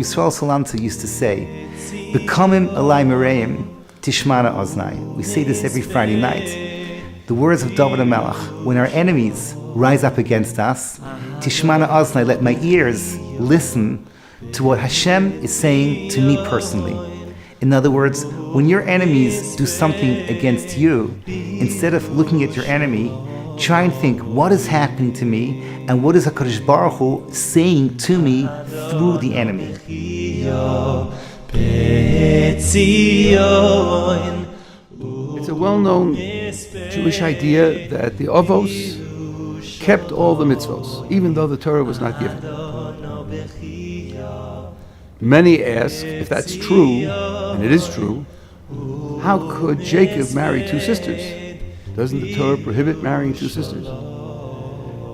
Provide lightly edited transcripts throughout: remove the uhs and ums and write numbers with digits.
Yisrael Salanter used to say, "Bekamim alai mereim tishmana oznai." We say this every Friday night. The words of David HaMelech: when our enemies rise up against us, tishmana oznai, let my ears listen to what Hashem is saying to me personally. In other words, when your enemies do something against you, instead of looking at your enemy, try and think, what is happening to me, and what is HaKadosh Baruch Hu saying to me through the enemy. It's a well-known Jewish idea that the Avos kept all the mitzvos, even though the Torah was not given. Many ask, if that's true, and it is true, how could Jacob marry two sisters? Doesn't the Torah prohibit marrying two sisters?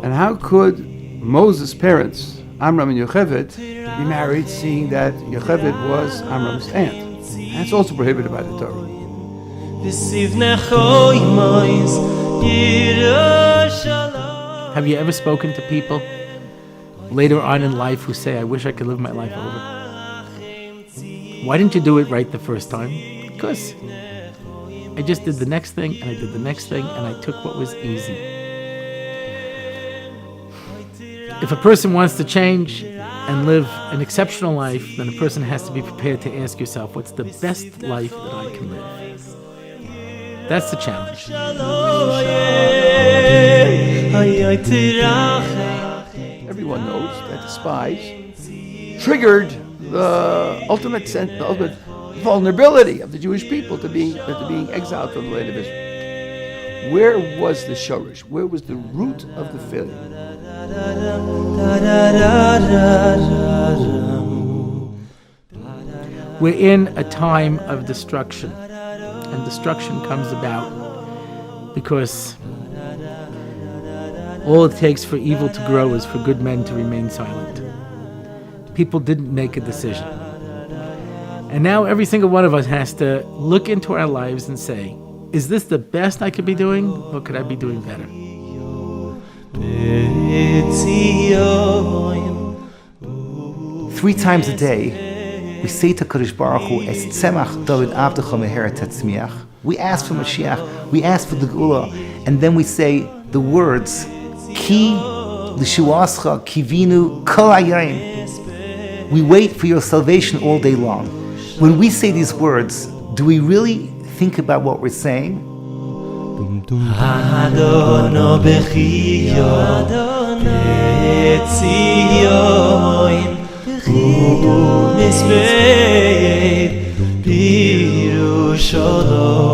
And how could Moses' parents, Amram and Yocheved, be married, seeing that Yocheved was Amram's aunt? That's also prohibited by the Torah. Have you ever spoken to people later on in life who say, I wish I could live my life over? Why didn't you do it right the first time? Because I just did the next thing, and I did the next thing, and I took what was easy. If a person wants to change and live an exceptional life, then a person has to be prepared to ask yourself, what's the best life that I can live? That's the challenge. Everyone knows that the spies triggered the ultimate vulnerability of the Jewish people to being exiled from the land of Israel. Where was the shorish? Where was the root of the failure? We're in a time of destruction, and destruction comes about because all it takes for evil to grow is for good men to remain silent. People didn't make a decision. And now every single one of us has to look into our lives and say, is this the best I could be doing, or could I be doing better? 3 times a day, we say to Kadosh Baruch Hu, Es tzemach David avdecha meher tetzmiach. We ask for Mashiach, we ask for the Geula, and then we say the words, Ki l'shuascha kivinu kol hayom. We wait for your salvation all day long. When we say these words, do we really think about what we're saying? Yerushalayim.